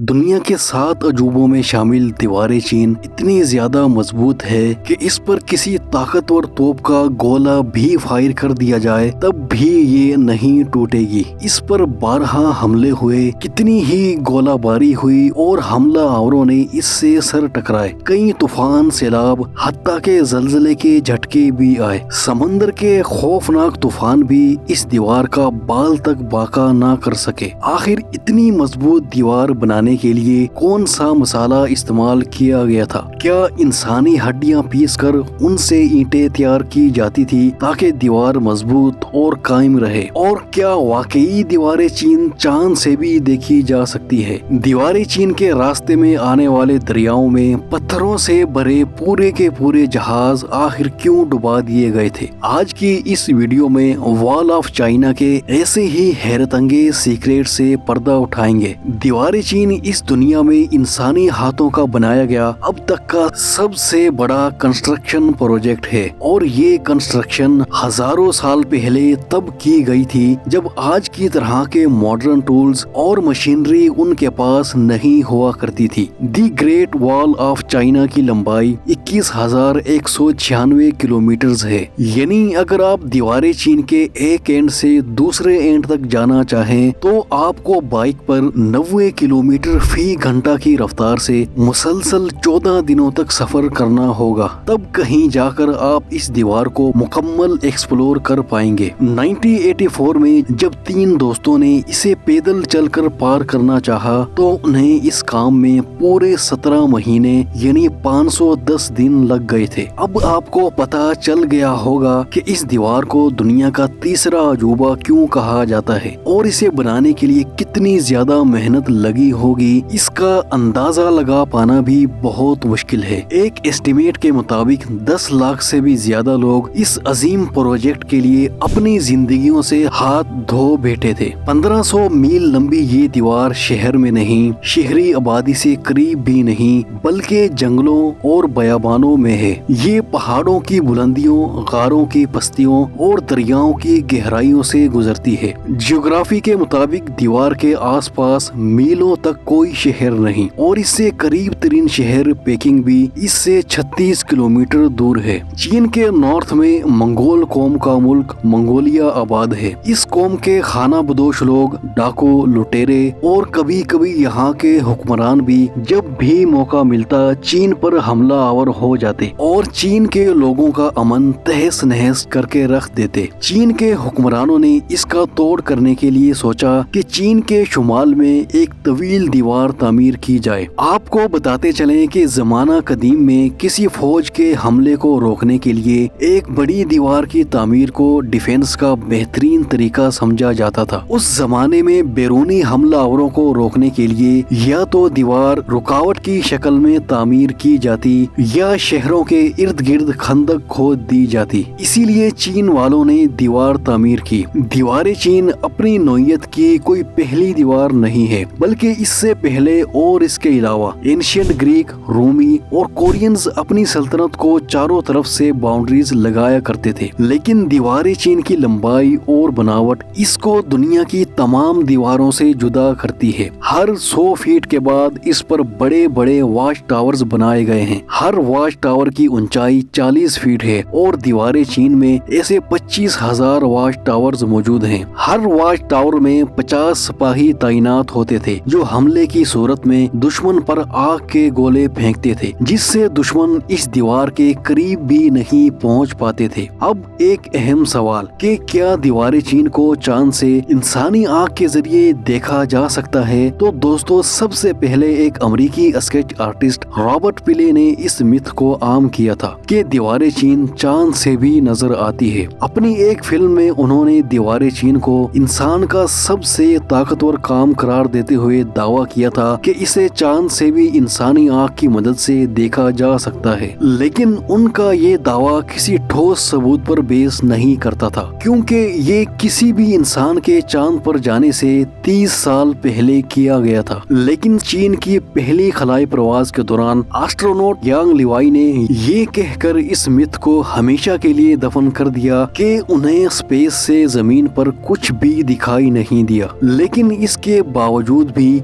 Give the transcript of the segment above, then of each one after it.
دنیا کے 7 عجوبوں میں شامل دیوار چین اتنی زیادہ مضبوط ہے کہ اس پر کسی طاقتور توپ کا گولہ بھی فائر کر دیا جائے تب بھی یہ نہیں ٹوٹے گی۔ اس پر بارہا حملے ہوئے، کتنی ہی گولہ باری ہوئی اور حملہ آوروں نے اس سے سر ٹکرائے، کئی طوفان، سیلاب، حتیٰ کہ زلزلے کے جھٹکے بھی آئے۔ سمندر کے خوفناک طوفان بھی اس دیوار کا بال تک باقا نہ کر سکے۔ آخر اتنی مضبوط دیوار بنانے کے لیے کون سا مسالہ استعمال کیا گیا تھا؟ کیا انسانی ہڈیاں پیس کر ان سے اینٹیں تیار کی جاتی تھی تاکہ دیوار مضبوط اور قائم رہے؟ اور کیا واقعی دیوار چین چاند سے بھی دیکھی جا سکتی ہے؟ دیوار چین کے راستے میں آنے والے دریاؤں میں پتھروں سے بھرے پورے کے پورے جہاز آخر کیوں ڈبا دیے گئے تھے؟ آج کی اس ویڈیو میں وال آف چائنا کے ایسے ہی حیرت انگیز سیکریٹ سے پردہ اٹھائیں گے۔ دیوار چین اس دنیا میں انسانی ہاتھوں کا بنایا گیا اب تک کا سب سے بڑا کنسٹرکشن پروجیکٹ ہے، اور یہ کنسٹرکشن ہزاروں سال پہلے تب کی گئی تھی جب آج کی طرح کے ماڈرن ٹولز اور مشینری ان کے پاس نہیں ہوا کرتی تھی۔ دی گریٹ وال آف چائنا کی لمبائی 21,196 کلومیٹرز ہے، یعنی اگر آپ دیوار چین کے ایک اینڈ سے دوسرے اینڈ تک جانا چاہیں تو آپ کو بائک پر 90 کلومیٹر فی گھنٹہ کی رفتار سے مسلسل 14 دنوں تک سفر کرنا ہوگا، تب کہیں جا کر آپ اس دیوار کو مکمل ایکسپلور کر پائیں گے۔ 1984 میں جب 3 دوستوں نے اسے پیدل چل کر پار کرنا چاہا تو انہیں اس کام میں پورے 17 مہینے یعنی 510 دن لگ گئے تھے۔ اب آپ کو پتہ چل گیا ہوگا کہ اس دیوار کو دنیا کا تیسرا عجوبہ کیوں کہا جاتا ہے، اور اسے بنانے کے لیے کتنی زیادہ محنت لگی ہوگی اس کا اندازہ لگا پانا بھی بہت مشکل ہے۔ ایک ایسٹیمیٹ کے مطابق 10 لاکھ سے بھی زیادہ لوگ اس عظیم پروجیکٹ کے لیے اپنی زندگیوں سے ہاتھ دھو بیٹھے تھے۔ 1500 میل لمبی یہ دیوار شہر میں نہیں، شہری آبادی سے قریب بھی نہیں، بلکہ جنگلوں اور بیابانوں میں ہے۔ یہ پہاڑوں کی بلندیوں، غاروں کی پستیوں اور دریاؤں کی گہرائیوں سے گزرتی ہے۔ جغرافی کے مطابق دیوار کے آس پاس میلوں تک کوئی شہر نہیں، اور اس سے قریب ترین شہر پیکنگ بھی اس سے 36 کلومیٹر دور ہے۔ چین کے نارتھ میں منگول قوم کا ملک منگولیا آباد ہے۔ اس قوم کے خانہ بدوش لوگ، ڈاکو، لٹیرے اور کبھی کبھی یہاں کے حکمران بھی جب بھی موقع ملتا چین پر حملہ آور ہو جاتے اور چین کے لوگوں کا امن تہس نہس کر کے رکھ دیتے۔ چین کے حکمرانوں نے اس کا توڑ کرنے کے لیے سوچا کہ چین کے شمال میں ایک طویل دیوار تعمیر کی جائے۔ آپ کو بتاتے چلیں کہ زمانہ قدیم میں کسی فوج کے حملے کو روکنے کے لیے ایک بڑی دیوار کی تعمیر کو ڈیفنس کا بہترین طریقہ سمجھا جاتا تھا۔ اس زمانے میں بیرونی حملہ آوروں کو روکنے کے لیے یا تو دیوار رکاوٹ کی شکل میں تعمیر کی جاتی یا شہروں کے ارد گرد خندق کھود دی جاتی، اسی لیے چین والوں نے دیوار تعمیر کی۔ دیوار چین اپنی نوعیت کی کوئی پہلی دیوار نہیں ہے، بلکہ اس سے پہلے اور اس کے علاوہ اینشینٹ گریک، رومی اور کورینز اپنی سلطنت کو چاروں طرف سے باؤنڈریز لگایا کرتے تھے، لیکن دیوار چین کی لمبائی اور بناوٹ اس کو دنیا کی تمام دیواروں سے جدا کرتی ہے۔ ہر 100 فیٹ کے بعد اس پر بڑے بڑے واچ ٹاورز بنائے گئے ہیں۔ ہر واچ ٹاور کی اونچائی 40 فیٹ ہے، اور دیوار چین میں ایسے 25,000 واچ ٹاورز موجود ہیں۔ ہر واچ ٹاور میں 50 سپاہی تعینات ہوتے تھے جو حملے کی صورت میں دشمن پر آگ کے گولے پھینکتے تھے، جس سے دشمن اس دیوار کے قریب بھی نہیں پہنچ پاتے تھے۔ اب ایک اہم سوال کہ کیا دیوار چین کو چاند سے انسانی آنکھ کے ذریعے دیکھا جا سکتا ہے؟ تو دوستو، سب سے پہلے ایک امریکی اسکیچ آرٹسٹ رابرٹ پلے نے اس متھ کو عام کیا تھا کہ دیوار چین چاند سے بھی نظر آتی ہے۔ اپنی ایک فلم میں انہوں نے دیوار چین کو انسان کا سب سے طاقتور کام قرار دیتے ہوئے دعویٰ کیا تھا کہ اسے چاند سے بھی انسانی آنکھ کی مدد سے دیکھا جا سکتا ہے، لیکن ان کا یہ دعویٰ کسی ٹھوس ثبوت پر بیس نہیں کرتا تھا، کیونکہ یہ کسی بھی انسان کے چاند پر جانے سے 30 سال پہلے کیا گیا تھا۔ لیکن چین کی پہلی خلائی پرواز کے دوران آسٹرونوٹ یانگ لیوائی نے یہ کہہ کر اس متھ کو ہمیشہ کے لیے دفن کر دیا کہ انہیں اسپیس سے زمین پر کچھ بھی دکھائی نہیں دیا، لیکن اس کے باوجود بھی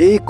1